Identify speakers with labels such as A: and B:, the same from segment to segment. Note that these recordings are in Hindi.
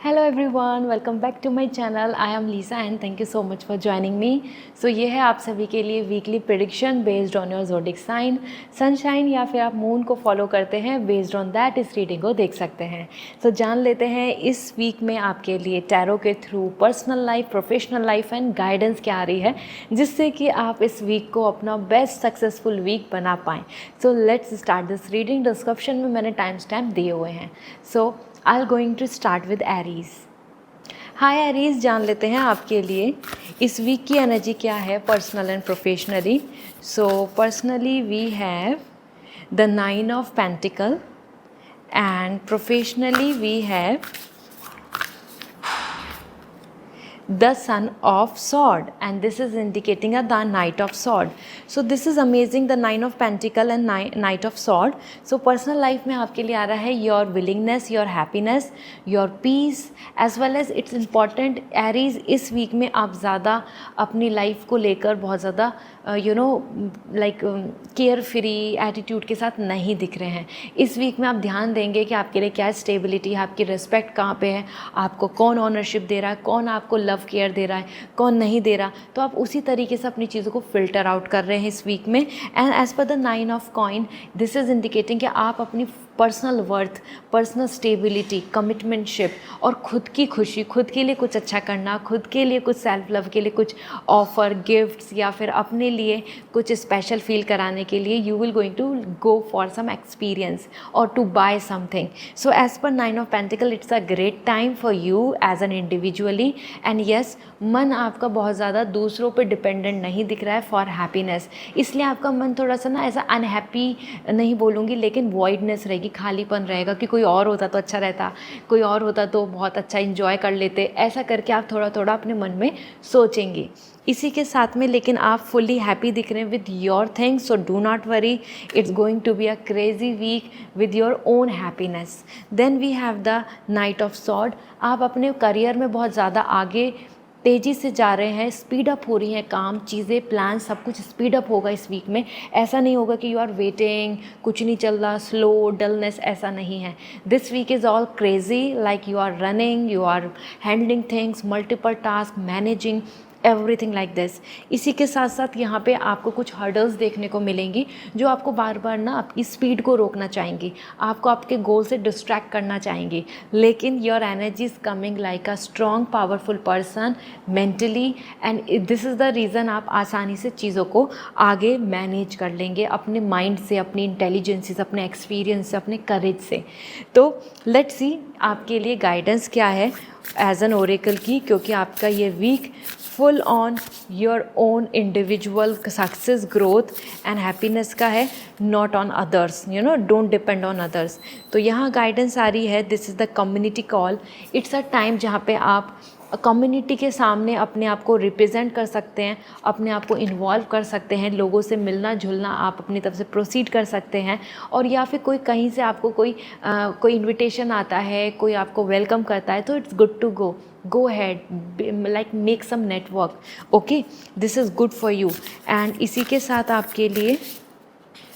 A: Hello everyone, welcome back to my channel. I am Lisa and thank you so much for joining me. So ये है आप सभी के लिए weekly prediction based on your zodiac sign, sunshine, या फिर आप मून को फॉलो करते हैं बेस्ड ऑन दैट इस रीडिंग को देख सकते हैं। सो जान लेते हैं इस वीक में आपके लिए टैरो के through personal life, professional life and guidance क्या आ रही है, जिससे कि आप इस वीक को अपना बेस्ट सक्सेसफुल वीक बना पाएँ। So let's start this reading. Description में मैंने टाइम स्टैम्प दिए हुए हैं। So I going to start with Aries. Hi Aries, जान लेते हैं आपके लिए इस वीक की एनर्जी क्या है personal and professionally. So personally we have the 9 of pentacle and professionally we have the Son of Sword, and this is indicating the Knight of Sword. So this is amazing, the 9 of Pentacle and Knight of Sword. So personal life में आपके लिए आ रहा है your willingness, your happiness, your peace, as well as it's important Aries, इस वीक में आप ज़्यादा अपनी लाइफ को लेकर बहुत ज़्यादा केयर फ्री एटीट्यूड के साथ नहीं दिख रहे हैं। इस वीक में आप ध्यान देंगे कि आपके लिए क्या स्टेबिलिटी है, आपकी रिस्पेक्ट कहाँ पे है, आपको कौन ऑनरशिप दे रहा है, कौन आपको लव केयर दे रहा है, कौन नहीं दे रहा। तो आप उसी तरीके से अपनी चीज़ों को फिल्टर आउट कर रहे हैं इस वीक में। And as per the 9 of coin, this is indicating कि आप अपनी पर्सनल वर्थ, पर्सनल स्टेबिलिटी, कमिटमेंटशिप और खुद की खुशी, खुद के लिए कुछ अच्छा करना, खुद के लिए कुछ सेल्फ लव के लिए कुछ ऑफ़र, गिफ्ट्स या फिर अपने लिए कुछ स्पेशल फील कराने के लिए you will going to go for some experience और to buy something. So as per 9 of pentacles, it's a great time for you as an individually. And yes, मन आपका बहुत ज़्यादा दूसरों पे डिपेंडेंट नहीं दिख रहा है फॉर हैप्पीनेस, इसलिए आपका मन थोड़ा सा ना ऐसा अनहैप्पी नहीं बोलूँगी, लेकिन वॉइडनेस रहेगी, खालीपन रहेगा कि कोई और होता तो अच्छा रहता, कोई और होता तो बहुत अच्छा इंजॉय कर लेते। ऐसा करके आप थोड़ा थोड़ा अपने मन में सोचेंगे। इसी के साथ में लेकिन आप फुल्ली हैप्पी दिख रहे हैं with your things, so do not worry, it's going to be a crazy week with your own happiness. Then we have the knight of sword. आप अपने करियर में बहुत ज़्यादा आगे तेज़ी से जा रहे हैं, स्पीड अप हो रही हैं काम, चीज़ें, प्लान, सब कुछ स्पीड अप होगा इस वीक में। ऐसा नहीं होगा कि यू आर वेटिंग, कुछ नहीं चल रहा, स्लो, डलनेस, ऐसा नहीं है। This week is all crazy, like you are running, you are handling things, multiple task, managing everything like this. इसी के साथ साथ यहाँ पे आपको कुछ हर्डल्स देखने को मिलेंगी जो आपको बार बार ना आपकी स्पीड को रोकना चाहेंगी, आपको आपके गोल से डिस्ट्रैक्ट करना चाहेंगी। लेकिन your energy is coming like a strong powerful person mentally, and this is the reason आप आसानी से चीज़ों को आगे मैनेज कर लेंगे अपने माइंड से, अपनी इंटेलिजेंस से, अपने एक्सपीरियंस से, अपने करेज से। तो लेट्स सी आपके लिए गाइडेंस क्या है एज एन ओरेकल की, क्योंकि आपका ये week full on your own individual success, growth and happiness का है, not on others, don't depend on others. तो यहाँ गाइडेंस आ रही है, this is the community call. It's a time जहाँ पे आप कम्युनिटी के सामने अपने आप को रिप्रेजेंट कर सकते हैं, अपने आप को इन्वॉल्व कर सकते हैं, लोगों से मिलना जुलना आप अपनी तरफ से प्रोसीड कर सकते हैं। और या फिर कोई कहीं से आपको कोई इन्विटेशन आता है, कोई आपको वेलकम करता है, तो it's good to go ahead, like make some network, okay, this is good for you। and इसी के साथ आपके लिए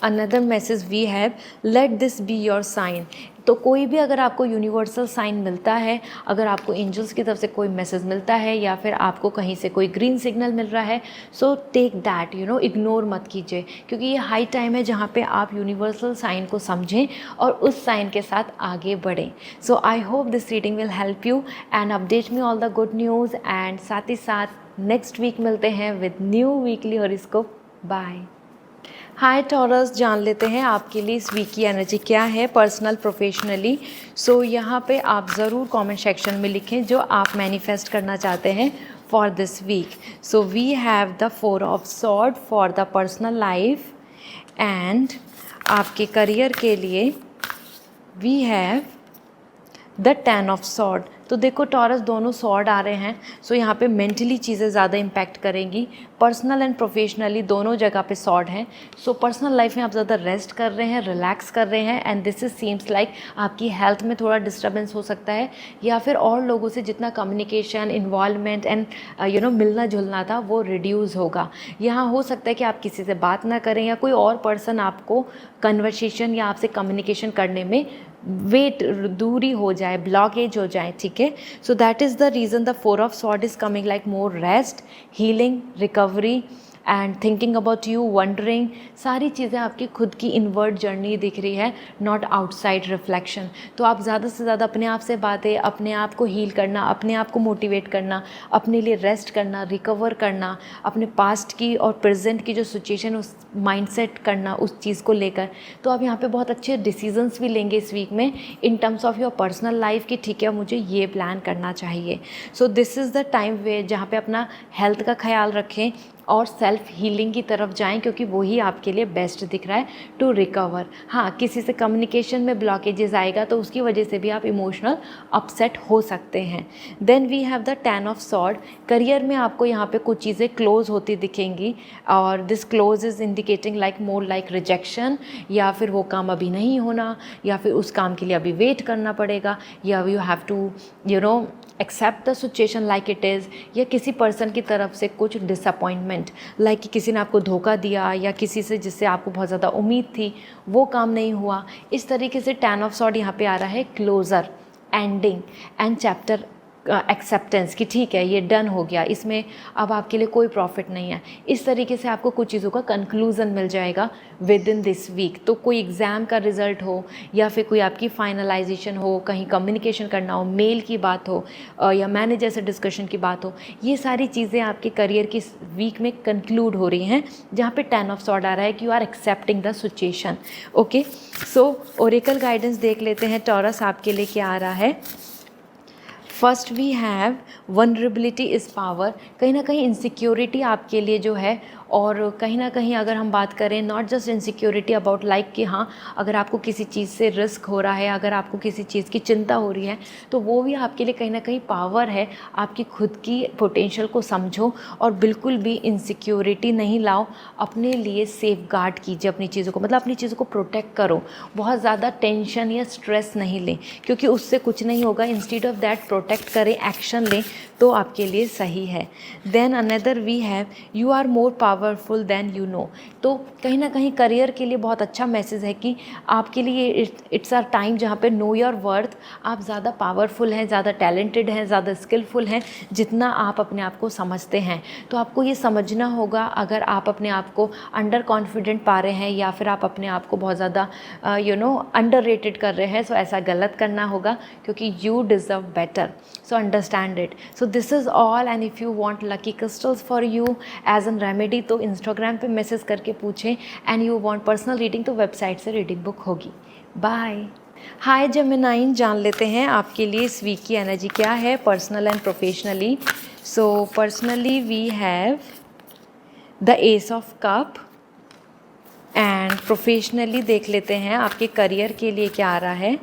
A: another message we have, let this be your sign. तो कोई भी अगर आपको यूनिवर्सल साइन मिलता है, अगर आपको एंजल्स की तरफ से कोई मैसेज मिलता है या फिर आपको कहीं से कोई ग्रीन सिग्नल मिल रहा है, सो टेक दैट, इग्नोर मत कीजिए, क्योंकि ये हाई टाइम है जहाँ पे आप यूनिवर्सल साइन को समझें और उस साइन के साथ आगे बढ़ें। So I hope this reading will help you and update me all the good news. And साथ ही साथ नेक्स्ट वीक मिलते हैं with new weekly horoscope. Bye. Hi Taurus, जान लेते हैं आपके लिए इस वीक की एनर्जी क्या है पर्सनल प्रोफेशनली। सो यहाँ पे आप ज़रूर कमेंट सेक्शन में लिखें जो आप मैनिफेस्ट करना चाहते हैं for this week. So we have the 4 of sword for the personal life, and आपके करियर के लिए we have the 10 of sword. तो देखो टॉरस, दोनों सॉर्ड आ रहे हैं, सो यहाँ पे मेंटली चीज़ें ज़्यादा इम्पैक्ट करेंगी, पर्सनल एंड प्रोफेशनली दोनों जगह पे सॉर्ड हैं। सो पर्सनल लाइफ में आप ज़्यादा रेस्ट कर रहे हैं, रिलैक्स कर रहे हैं, and this is seems like आपकी हेल्थ में थोड़ा डिस्टर्बेंस हो सकता है, या फिर और लोगों से जितना कम्युनिकेशन, इन्वॉल्वमेंट एंड मिलना जुलना था वो रिड्यूस होगा। यहाँ हो सकता है कि आप किसी से बात ना करें या कोई और पर्सन आपको कन्वर्सेशन या आपसे कम्युनिकेशन करने में वेट दूरी हो जाए, ब्लॉकेज हो जाए, ठीक है। Okay, so that is the reason the Four of Swords is coming, like more rest, healing, recovery and thinking about you, wondering, सारी चीज़ें आपकी खुद की इनवर्ड जर्नी दिख रही है, नॉट आउटसाइड रिफ्लेक्शन। तो आप ज़्यादा से ज़्यादा अपने आप से बातें, अपने आप को हील करना, अपने आप को मोटिवेट करना, अपने लिए रेस्ट करना, रिकवर करना, अपने पास्ट की और प्रेजेंट की जो सिचुएशन उस माइंडसेट करना उस चीज़ को लेकर। तो आप यहाँ पे बहुत अच्छे डिसीजंस भी लेंगे इस वीक में in terms of your personal life कि ठीक है मुझे ये प्लान करना चाहिए। So this is the time way जहाँ पे अपना हेल्थ का ख्याल रखें और सेल्फ हीलिंग की तरफ जाएं, क्योंकि वही आपके लिए बेस्ट दिख रहा है टू रिकवर। हाँ, किसी से कम्युनिकेशन में ब्लॉकेजेस आएगा तो उसकी वजह से भी आप इमोशनल अपसेट हो सकते हैं। Then we have the 10 of sword. Career में आपको यहाँ पे कुछ चीज़ें क्लोज होती दिखेंगी और this close is indicating like more like rejection, या फिर वो काम अभी नहीं होना, या फिर उस काम के लिए अभी वेट करना पड़ेगा, या you have to accept the situation like it is, या किसी पर्सन की तरफ से कुछ डिसअपॉइंटमेंट लाइक कि किसी ने आपको धोखा दिया, या किसी से जिससे आपको बहुत ज़्यादा उम्मीद थी वो काम नहीं हुआ। इस तरीके से 10 ऑफ सॉर्ड यहाँ पे आ रहा है closure, ending and chapter acceptance कि ठीक है ये डन हो गया, इसमें अब आपके लिए कोई प्रॉफिट नहीं है। इस तरीके से आपको कुछ चीज़ों का कंक्लूज़न मिल जाएगा विद इन दिस वीक। तो कोई एग्ज़ाम का रिज़ल्ट हो, या फिर कोई आपकी फाइनलाइजेशन हो, कहीं कम्युनिकेशन करना हो, मेल की बात हो, या मैनेजर से डिस्कशन की बात हो, ये सारी चीज़ें आपके करियर की वीक में कंक्लूड हो रही हैं, जहाँ पे 10 ऑफ सॉर्ड आ रहा है कि you are accepting the situation. Okay, so oracle guidance देख लेते हैं टॉरस आपके लिए क्या आ रहा है। First we have vulnerability is power. कहीं ना कहीं इनसिक्योरिटी आपके लिए जो है, और कहीं ना कहीं अगर हम बात करें not just insecurity about like कि हाँ अगर आपको किसी चीज़ से रिस्क हो रहा है, अगर आपको किसी चीज़ की चिंता हो रही है, तो वो भी आपके लिए कहीं ना कहीं पावर है। आपकी खुद की पोटेंशियल को समझो और बिल्कुल भी इनसिक्योरिटी नहीं लाओ, अपने लिए सेफ गार्ड कीजिए अपनी चीज़ों को, मतलब अपनी चीज़ों को प्रोटेक्ट करो। बहुत ज़्यादा टेंशन या स्ट्रेस नहीं लें, क्योंकि उससे कुछ नहीं होगा। इंस्टीड ऑफ दैट प्रोटेक्ट करें, एक्शन लें, तो आपके लिए सही है। Then another we have you are more powerful than you know. तो कहीं ना कहीं करियर के लिए बहुत अच्छा मैसेज है कि आपके लिए इट्स आर टाइम जहाँ पे नो योर वर्थ। आप ज़्यादा पावरफुल हैं, ज़्यादा टैलेंटेड हैं, ज़्यादा स्किलफुल हैं जितना आप अपने आप को समझते हैं। तो आपको ये समझना होगा, अगर आप अपने आप को अंडर कॉन्फिडेंट पा रहे हैं या फिर आप अपने आप को बहुत ज़्यादा अंडर रेटेड कर रहे हैं, सो ऐसा गलत करना होगा, क्योंकि you deserve better. So understand it. So this is all, and if you want lucky crystals for you as an remedy तो इंस्टाग्राम पे मैसेज करके पूछें, and you want personal reading तो वेबसाइट से रीडिंग बुक होगी। बाय। हाय जेमिनाइन, जान लेते हैं आपके लिए इस वीक की एनर्जी क्या है personal and professionally. So personally we have the ace of cup, and professionally देख लेते हैं आपके करियर के लिए क्या आ रहा है।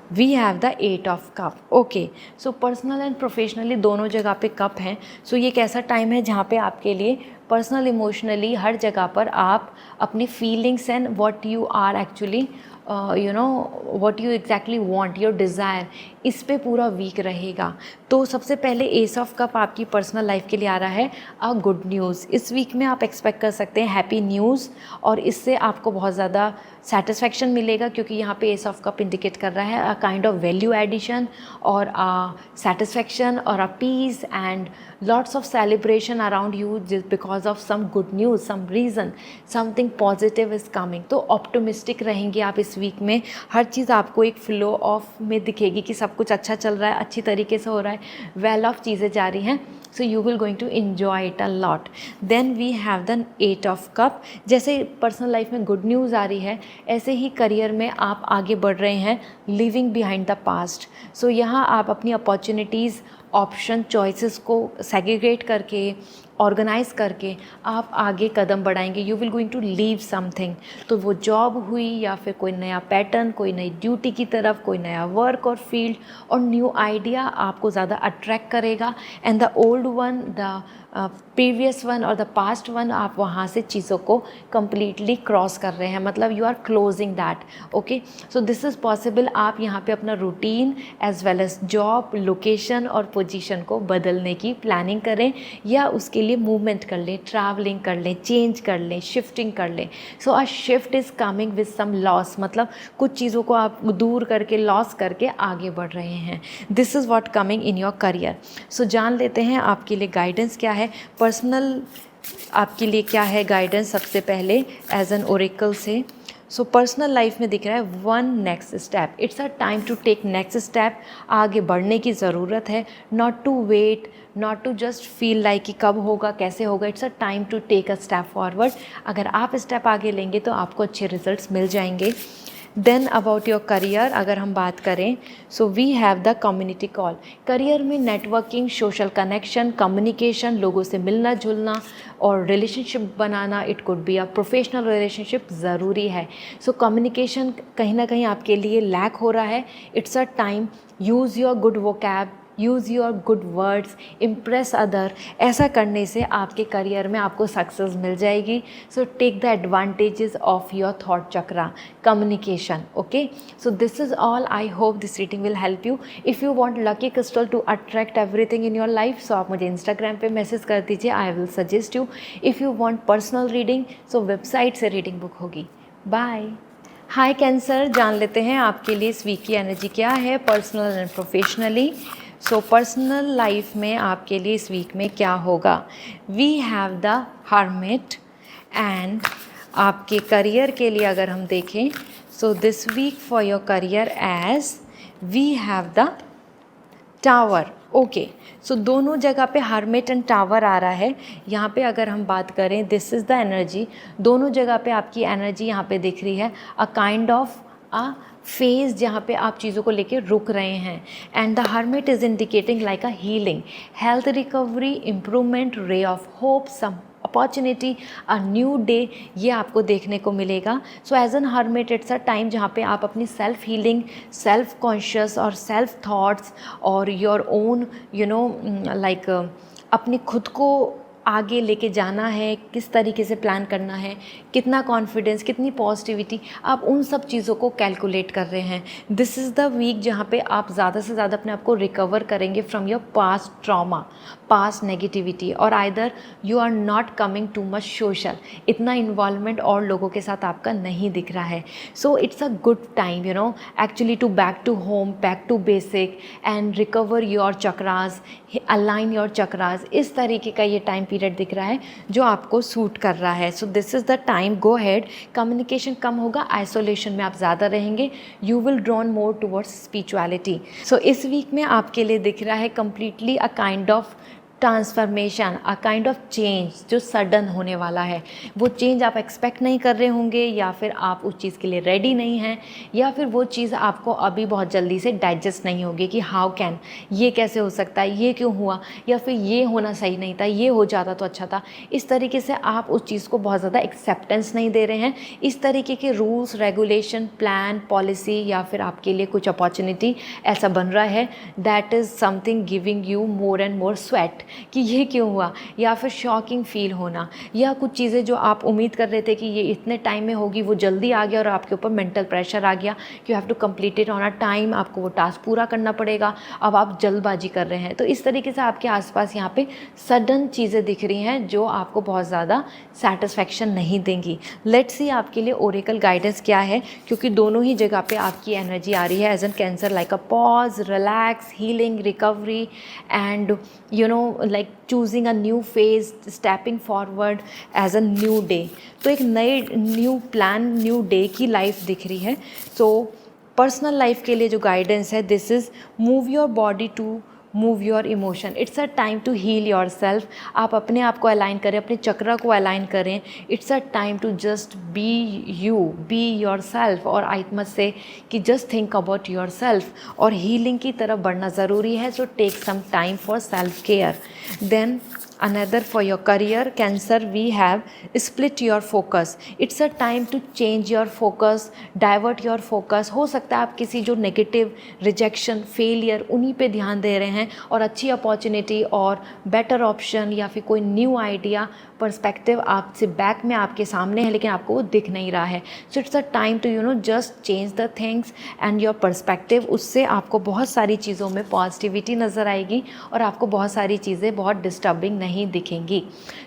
A: We have the 8 of cup. Okay, so personal and professionally दोनों जगह पे कप हैं। सो ये एक ऐसा टाइम है जहाँ पे आपके लिए पर्सनल इमोशनली हर जगह पर आप अपनी feelings and what you are actually what you exactly want, your desire, इस पे पूरा वीक रहेगा। तो सबसे पहले एस ऑफ कप आपकी पर्सनल लाइफ के लिए आ रहा है अ गुड न्यूज़। इस वीक में आप एक्सपेक्ट कर सकते हैं हैप्पी न्यूज़, और इससे आपको बहुत ज़्यादा सेटिस्फैक्शन मिलेगा, क्योंकि यहाँ पे एस ऑफ कप इंडिकेट कर रहा है a kind of value addition और अ सेटिस्फैक्शन और a peace and lots of celebration around you because of some good news, some reason, something positive is coming. तो ऑप्टिमिस्टिक रहेंगे आप इस वीक में। हर चीज़ आपको एक फ्लो ऑफ में दिखेगी कि सब कुछ अच्छा चल रहा है, अच्छी तरीके से हो रहा है, वेल ऑफ चीज़ें जा रही हैं। So you will going to enjoy it a lot. Then we have the 8 of cup. जैसे पर्सनल लाइफ में गुड न्यूज़ आ रही है, ऐसे ही करियर में आप आगे बढ़ रहे हैं, living behind the past. So यहाँ आप अपनी अपॉर्चुनिटीज़, ऑप्शन, चॉइसेस को सेग्रीगेट करके, ऑर्गेनाइज करके आप आगे कदम बढ़ाएंगे। You will going to leave something. तो वो जॉब हुई या फिर कोई नया पैटर्न, कोई नई ड्यूटी की तरफ, कोई नया वर्क और फील्ड और न्यू आइडिया आपको ज़्यादा अट्रैक्ट करेगा, and the old one, the previous one और द पास्ट वन, आप वहाँ से चीज़ों को कम्प्लीटली क्रॉस कर रहे हैं, मतलब you are closing that. Okay, so this is possible. आप यहाँ पे अपना routine as well as job, location और पोजीशन को बदलने की प्लानिंग करें, या उसके लिए मूवमेंट कर लें, ट्रैवलिंग कर लें, चेंज कर लें, शिफ्टिंग कर लें। So a shift is coming with some loss, मतलब कुछ चीज़ों को आप दूर करके, लॉस करके आगे बढ़ रहे हैं। This is what coming in your career. So जान लेते हैं आपके लिए गाइडेंस क्या है, पर्सनल आपके लिए क्या है गाइडेंस सबसे पहले एज एन ओरेकल से। सो पर्सनल लाइफ में दिख रहा है one next step, it's a time to take next step. आगे बढ़ने की ज़रूरत है, not to wait, not to just feel like कि कब होगा, कैसे होगा। It's a time to take a step forward. अगर आप स्टेप आगे लेंगे तो आपको अच्छे रिजल्ट्स मिल जाएंगे। देन अबाउट योर करियर अगर हम बात करें, so we have the community call. Career में नेटवर्किंग, सोशल कनेक्शन, कम्युनिकेशन, लोगों से मिलना जुलना और रिलेशनशिप बनाना, it could be a professional relationship, ज़रूरी है। सो कम्युनिकेशन कहीं ना कहीं आपके लिए लैक हो रहा है। It's a time, use your good vocab, use your good words, impress other. ऐसा करने से आपके करियर में आपको सक्सेस मिल जाएगी। So take the advantages of your थॉट chakra, communication. Okay, so this is all. I hope this reading will help you. If you want lucky crystal to attract everything in your life, so आप मुझे इंस्टाग्राम पे मैसेज कर दीजिए, I will suggest you. If you want personal reading, so website से रीडिंग बुक होगी। बाय। हाय कैंसर, जान लेते हैं आपके लिए इस वीक की एनर्जी क्या है, personal and professionally. So personal life में आपके लिए इस वीक में क्या होगा। We have the hermit. And आपके करियर के लिए अगर हम देखें, so this week for your career as we have the tower. Okay, so दोनों जगह पे हर्मिट एंड टावर आ रहा है। यहाँ पे अगर हम बात करें, दिस इज़ द एनर्जी। दोनों जगह पे आपकी एनर्जी यहाँ पे दिख रही है, a kind of a phase जहाँ पे आप चीज़ों को लेके रुक रहे हैं। And the hermit is indicating like a healing, health recovery, improvement, ray of hope, some opportunity, a new day, ये आपको देखने को मिलेगा। So as an hermit it's a time जहाँ पे आप अपनी सेल्फ हीलिंग, सेल्फ कॉन्शियस और सेल्फ थॉट्स और योर ओन लाइक अपनी खुद को आगे लेके जाना है, किस तरीके से प्लान करना है, कितना कॉन्फिडेंस, कितनी पॉजिटिविटी, आप उन सब चीज़ों को कैलकुलेट कर रहे हैं। दिस इज़ द वीक जहाँ पे आप ज़्यादा से ज़्यादा अपने आप को रिकवर करेंगे from your past trauma, past negativity, और either you are not coming too much social, इतना इन्वॉल्वमेंट और लोगों के साथ आपका नहीं दिख रहा है। So it's a good time actually to back to home, back to basic and recover your chakras, align your chakras. इस तरीके का ये टाइम पीरियड दिख रहा है जो आपको सूट कर रहा है। So this is the time, go ahead. Communication कम होगा, आइसोलेशन में आप ज़्यादा रहेंगे, you will drawn more towards spirituality. So इस वीक में आपके लिए दिख रहा है completely a kind of transformation, a kind of change जो सडन होने वाला है। वो चेंज आप एक्सपेक्ट नहीं कर रहे होंगे, या फिर आप उस चीज़ के लिए रेडी नहीं हैं, या फिर वो चीज़ आपको अभी बहुत जल्दी से डाइजेस्ट नहीं होगी कि हाउ कैन, ये कैसे हो सकता है, ये क्यों हुआ, या फिर ये होना सही नहीं था, ये हो जाता तो अच्छा था। इस तरीके से आप उस चीज़ को बहुत ज़्यादा एक्सेप्टेंस नहीं दे रहे हैं। इस तरीके के रूल्स, रेगुलेशन, प्लान, पॉलिसी या फिर आपके लिए कुछ अपॉर्चुनिटी ऐसा बन रहा है that is something giving you more and more sweat कि ये क्यों हुआ, या फिर शॉकिंग फील होना, या कुछ चीज़ें जो आप उम्मीद कर रहे थे कि ये इतने टाइम में होगी वो जल्दी आ गया और आपके ऊपर मेंटल प्रेशर आ गया, you have to complete it on a time, आपको वो टास्क पूरा करना पड़ेगा, अब आप जल्दबाजी कर रहे हैं। तो इस तरीके से आपके आसपास यहाँ पे सडन चीज़ें दिख रही हैं जो आपको बहुत ज़्यादा सेटिस्फैक्शन नहीं देंगी। लेट्स सी आपके लिए ओरेकल गाइडेंस क्या है, क्योंकि दोनों ही जगह पे आपकी एनर्जी आ रही है as an Cancer, like a pause, relax, healing, recovery and like choosing a new phase, stepping forward as a new day. तो एक नए न्यू प्लान, न्यू डे की लाइफ दिख रही है। सो पर्सनल लाइफ के लिए जो गाइडेंस है, this is move your body to move your emotion, it's a time to heal your self. आप अपने आप को अलाइन करें, अपने चक्र को अलाइन करें। It's a time to just be you, be your self, और आई मस्ट से कि just think about your self, और हीलिंग की तरफ बढ़ना ज़रूरी है। So take some time for self care. Then another for your career, cancer, we have split your focus. It's a time to change your focus, divert your focus. हो सकता है आप किसी जो नेगेटिव, रिजेक्शन, फेलियर, उन्हीं पे ध्यान दे रहे हैं, और अच्छी अपॉर्चुनिटी और बेटर ऑप्शन या फिर कोई न्यू आइडिया, पर्सपेक्टिव आपसे बैक में आपके सामने है, लेकिन आपको वो दिख नहीं रहा है। So it's a time to just change the things and your perspective. उससे आपको बहुत सारी चीज़ों में पॉजिटिविटी नज़र आएगी और आपको बहुत सारी चीज़ें बहुत डिस्टर्बिंग नहीं दिखेंगी.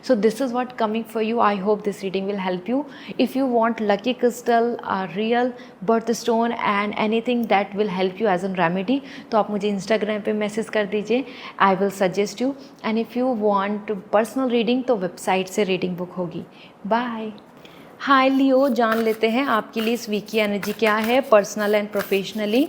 A: So this is what coming for you. I hope this reading will help you. If you want lucky crystal, real birth stone and anything that will help you as an remedy, तो आप मुझे इंस्टाग्राम पे मैसेज कर दीजिए. I will suggest you. And if you want personal reading तो वेबसाइट से रीडिंग बुक होगी. बाय. हाय लियो, जान लेते हैं आपके लिए इस वीक की एनर्जी क्या है personal and professionally.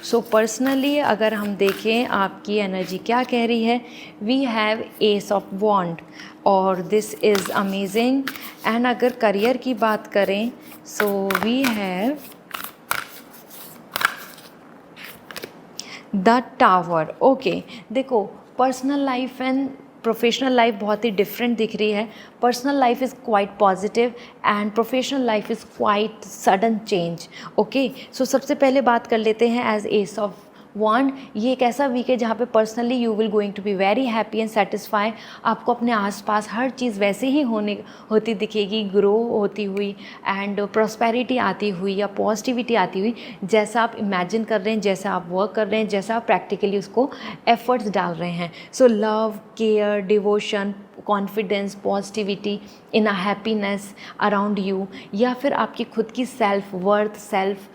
A: So personally अगर हम देखें आपकी एनर्जी क्या कह रही है, we have ace of wands और दिस इज़ अमेजिंग. एंड अगर करियर की बात करें so we have the tower. Okay, देखो personal life and professional life बहुत ही डिफरेंट दिख रही है. Personal life is quite positive and professional life is quite sudden change. Okay, so सबसे पहले बात कर लेते हैं एज एस ऑफ वॉन्ड. ये एक ऐसा वीक है जहाँ पे personally you will going to be very happy and satisfy. आपको अपने आसपास हर चीज़ वैसे ही होती दिखेगी, ग्रो होती हुई एंड प्रॉस्पेरिटी आती हुई या पॉजिटिविटी आती हुई, जैसा आप इमेजिन कर रहे हैं, जैसा आप वर्क कर रहे हैं, जैसा आप प्रैक्टिकली उसको एफर्ट्स डाल रहे हैं. So love, care, devotion, confidence, positivity, in a happiness around you, या फिर आपकी खुद की सेल्फ वर्थ, सेल्फ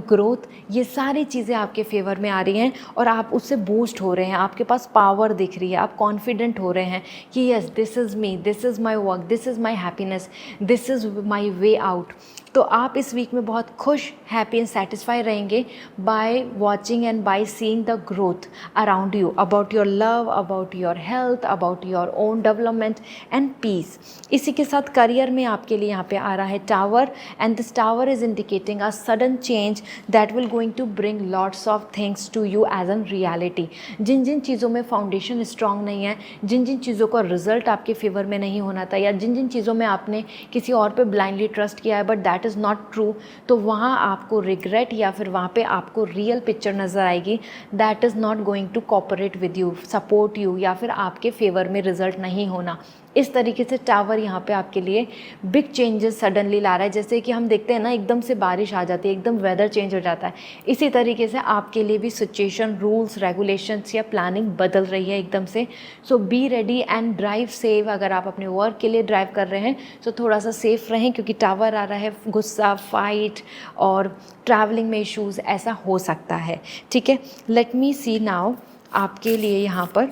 A: ग्रोथ, ये सारी चीज़ें आपके फेवर में आ रही हैं और आप उससे बूस्ट हो रहे हैं. आपके पास पावर दिख रही है, आप कॉन्फिडेंट हो रहे हैं कि yes this is me, this is my work, this is my happiness, this is my way out. तो आप इस वीक में बहुत खुश, हैप्पी एंड सेटिस्फाई रहेंगे by watching and by seeing the growth around you, about your love, about your health, about your own development and peace. इसी के साथ करियर में आपके लिए यहाँ पे आ रहा है tower and this tower is indicating a sudden change that will going to bring lots of things to you as an reality. जिन जिन चीज़ों में फाउंडेशन स्ट्रांग नहीं है, जिन जिन चीज़ों का रिजल्ट आपके फेवर में नहीं होना था, या जिन जिन चीज़ों में आपने किसी और पे ब्लाइंडली ट्रस्ट किया है but that is not true, तो वहाँ आपको रिग्रेट या फिर वहाँ पे आपको रियल पिक्चर नज़र आएगी that is not going to cooperate with you, support you, या फिर आपके फेवर में रिजल्ट नहीं होना. इस तरीके से टावर यहाँ पे आपके लिए बिग चेंजेस सडनली ला रहा है. जैसे कि हम देखते हैं ना, एकदम से बारिश आ जाती है, एकदम वेदर चेंज हो जाता है, इसी तरीके से आपके लिए भी सिचुएशन, रूल्स, रेगुलेशंस या प्लानिंग बदल रही है एकदम से. So be ready and drive safe. अगर आप अपने वर्क के लिए ड्राइव कर रहे हैं तो थोड़ा सा सेफ रहें, क्योंकि टावर आ रहा है, गुस्सा, फाइट और ट्रैवलिंग में इश्यूज़ ऐसा हो सकता है. ठीक है, लेट मी सी नाउ आपके लिए यहाँ पर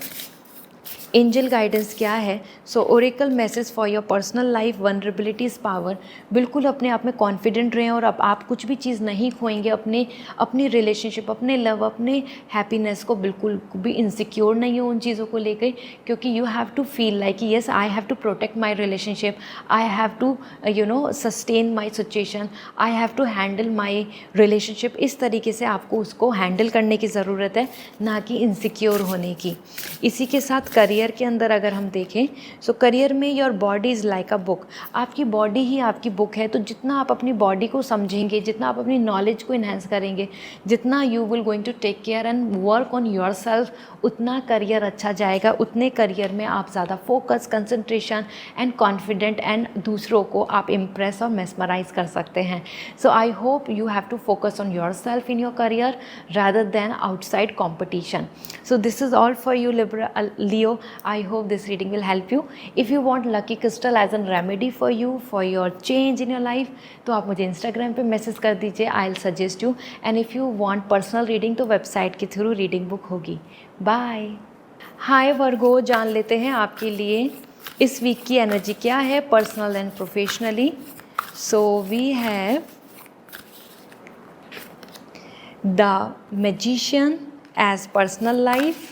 A: एंजल गाइडेंस क्या है. So oracle message for your personal life, vulnerability is power. बिल्कुल अपने आप में कॉन्फिडेंट रहें और अब आप कुछ भी चीज़ नहीं खोएंगे. अपनी रिलेशनशिप, अपने लव, अपने हैप्पीनेस को बिल्कुल भी इनसिक्योर नहीं हो उन चीज़ों को लेकर, क्योंकि you have to feel like yes I have to protect my relationship, I have to sustain my situation, I have to handle my relationship. इस तरीके से आपको उसको हैंडल करने की ज़रूरत है, ना कि इनसिक्योर होने की. इसी के साथ करियर के अंदर अगर हम देखें, सो करियर में your body is like a book. आपकी बॉडी ही आपकी बुक है. तो जितना आप अपनी बॉडी को समझेंगे, जितना आप अपनी नॉलेज को इन्हेंस करेंगे, जितना you will going to take care and work on your self, उतना करियर अच्छा जाएगा. उतने करियर में आप ज़्यादा focus, concentration and confident and दूसरों को आप इम्प्रेस और मेस्मराइज कर सकते हैं. So I hope you have to focus on your self in your career rather than outside competition. So this is all for you Leo. I hope this reading will help you. If you want lucky crystal as a remedy for you, for your change in your life, तो आप मुझे Instagram पे मैसेज कर दीजिए. I'll suggest you. And if you want personal reading तो वेबसाइट के थ्रू रीडिंग बुक होगी. बाय. हाय वर्गो, जान लेते हैं आपके लिए इस वीक की एनर्जी क्या है personal and professionally. So we have the magician as personal life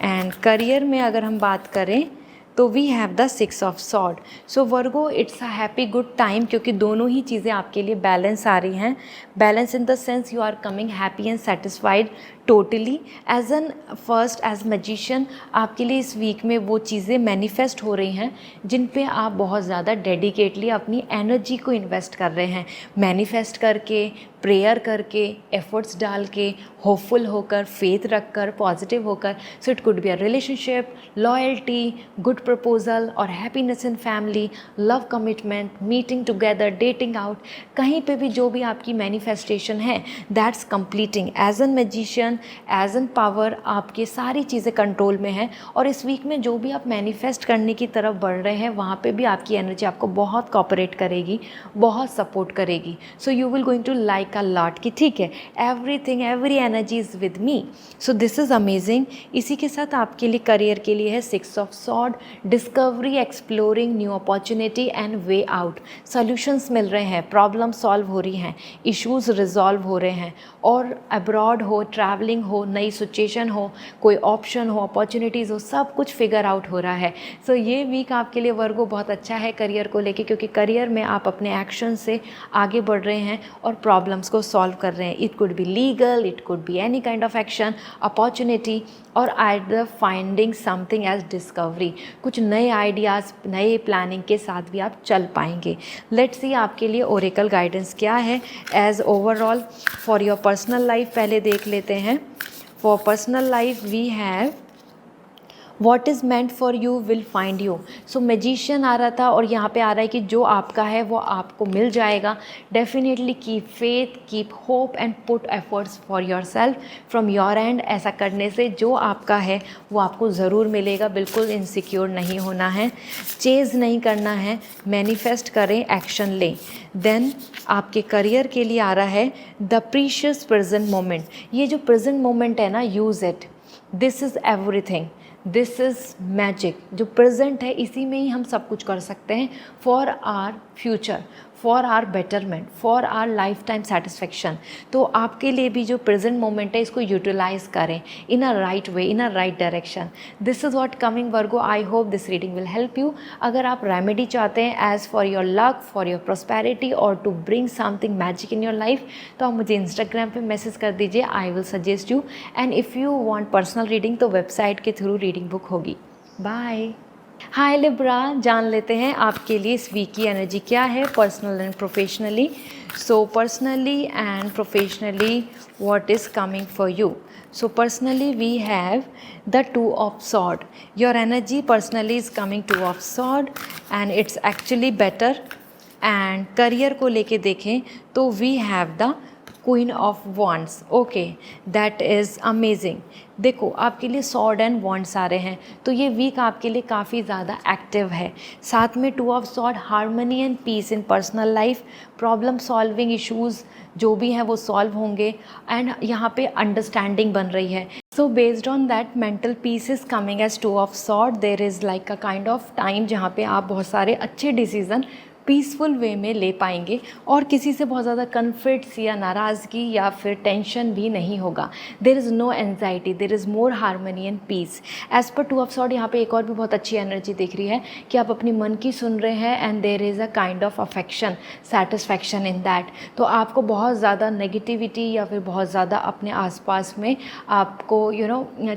A: and career में अगर हम बात करें तो we have the 6 of sword. So Virgo it's a happy good time, क्योंकि दोनों ही चीज़ें आपके लिए बैलेंस आ रही हैं. Balance in the sense you are coming happy and satisfied totally. As an first as magician आपके लिए इस वीक में वो चीज़ें मैनिफेस्ट हो रही हैं जिन पे आप बहुत ज़्यादा डेडिकेटली अपनी एनर्जी को इन्वेस्ट कर रहे हैं. मैनिफेस्ट करके, प्रेयर करके, एफर्ट्स डाल के, होपफुल होकर, फेथ रखकर, पॉजिटिव होकर. So it could be a relationship, loyalty, good proposal और happiness in family, love commitment, meeting together, dating out. कहीं पे भी जो भी आपकी मैनिफेस्टेशन है that's completing. As an magician, as an power, आपकी सारी चीज़ें कंट्रोल में हैं. और इस वीक में जो भी आप मैनिफेस्ट करने की तरफ बढ़ रहे हैं वहाँ पे भी आपकी एनर्जी आपको बहुत कोऑपरेट करेगी, बहुत सपोर्ट करेगी. So you will going to like a lot कि ठीक है, everything, every energy is with me. So this is amazing. इसी के साथ आपके लिए करियर के लिए है 6 of swords, discovery, exploring new opportunity and way out. Solutions मिल रहे हैं, प्रॉब्लम सॉल्व हो रही हैं, इश्यूज़ रिजॉल्व हो रहे हैं. और अब्रॉड हो, ट्रैवलिंग हो, नई सिचुएशन हो, कोई ऑप्शन हो, अपॉर्चुनिटीज़ हो, सब कुछ फिगर आउट हो रहा है. सो ये वीक आपके लिए वर्गो बहुत अच्छा है करियर को लेके, क्योंकि करियर में आप अपने एक्शन से आगे बढ़ रहे हैं और प्रॉब्लम्स को सॉल्व कर रहे हैं. It could be legal, it could be any kind of action, opportunity, और either finding something as discovery. कुछ नए आइडियाज़, नए प्लानिंग के साथ भी आप चल पाएंगे. लेट्स सी आपके लिए ओरेकल गाइडेंस क्या है as overall for your personal life. पहले देख लेते हैं. For personal life we have what is meant for you will find you. So magician आ रहा था और यहाँ पे आ रहा है कि जो आपका है वो आपको मिल जाएगा. Definitely keep faith, keep hope and put efforts for your self from your and. ऐसा करने से जो आपका है वो आपको ज़रूर मिलेगा. बिल्कुल इनसिक्योर नहीं होना है, चेज़ नहीं करना है, मैनिफेस्ट करें, एक्शन लें. देन आपके करियर के लिए आ रहा है द प्रीशियस प्रेजेंट मोमेंट. ये जो प्रेजेंट मोमेंट है ना, use it. This is everything, this is magic. जो प्रेजेंट है इसी में ही हम सब कुछ कर सकते हैं for our future, for our betterment, for our lifetime satisfaction. तो आपके लिए भी जो प्रेजेंट मोमेंट है इसको यूटिलाइज करें in a right way, in a right direction. This is what coming Virgo. I hope this reading will help you. अगर आप रेमेडी चाहते हैं as for your luck, for your prosperity और to bring something magic in your life, तो आप मुझे इंस्टाग्राम पे मैसेज कर दीजिए. I will suggest you. And if you want personal reading तो वेबसाइट के थ्रू रीडिंग बुक होगी. बाय. हाय लिब्रा, जान लेते हैं आपके लिए इस वीक की एनर्जी क्या है personal and professionally. So personally and professionally what is coming for you. So personally we have the 2 of sword. Your energy personally is coming 2 of sword and it's actually better. And career को लेके देखें तो we have the queen of wands. Okay, that is amazing. देखो आपके लिए सॉर्ड एंड वॉन्ड्स आ रहे हैं, तो ये वीक आपके लिए काफ़ी ज़्यादा एक्टिव है. साथ में 2 of sword, harmony and peace in personal life. Problem solving, issues जो भी हैं वो सॉल्व होंगे एंड यहाँ पे अंडरस्टैंडिंग बन रही है. So based on that, mental peace is coming as 2 of sword. There is like a kind of time जहाँ पे आप बहुत सारे अच्छे डिसीज़न पीसफुल वे में ले पाएंगे और किसी से बहुत ज़्यादा कन्फ्लिक्ट्स या नाराज़गी या फिर टेंशन भी नहीं होगा. There is no anxiety, there is more harmony and peace. As per 2 of sword यहाँ पे एक और भी बहुत अच्छी एनर्जी दिख रही है कि आप अपनी मन की सुन रहे हैं and there is a kind of affection, satisfaction in that. तो आपको बहुत ज़्यादा नेगेटिविटी या फिर बहुत ज़्यादा अपने आसपास में आपको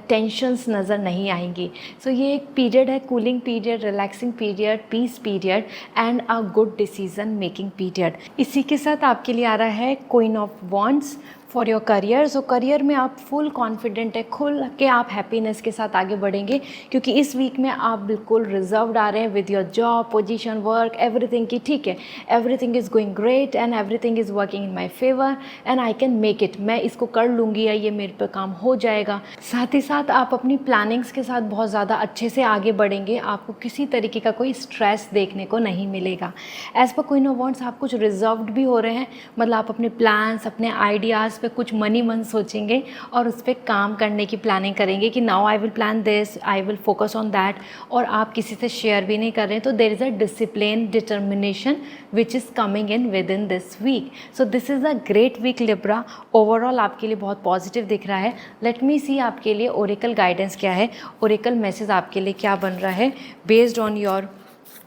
A: टेंशन्स नज़र नहीं आएंगी. सो ये एक पीरियड है, cooling period, relaxing period, peace period and a good decision making period. इसी के साथ आपके लिए आ रहा है queen of wands for your career. So career में आप फुल कॉन्फिडेंट है, खुल के आप हैप्पीनेस के साथ आगे बढ़ेंगे क्योंकि इस वीक में आप बिल्कुल रिजर्व्ड आ रहे हैं with your job, position, work, everything की ठीक है, everything is going great and everything is working in my favour and I can make it. मैं इसको कर लूँगी या ये मेरे पे काम हो जाएगा. साथ ही साथ आप अपनी प्लानिंग्स के साथ बहुत ज़्यादा अच्छे से आगे बढ़ेंगे. आपको किसी तरीके का कोई स्ट्रेस देखने को नहीं मिलेगा. As per queen of wands आप कुछ रिजर्व्ड भी हो रहे हैं, मतलब आप अपने प्लान्स, अपने आइडियाज़ पे कुछ मनी मन सोचेंगे और उस पर काम करने की प्लानिंग करेंगे कि now I will plan this, I will focus on that. और आप किसी से शेयर भी नहीं कर रहे हैं. तो there is a discipline, determination which is coming in within this week. So this is a great week Libra. Overall आपके लिए बहुत पॉजिटिव दिख रहा है. लेट मी सी आपके लिए ओरेकल गाइडेंस क्या है, ओरेकल मैसेज आपके लिए क्या बन रहा है based on your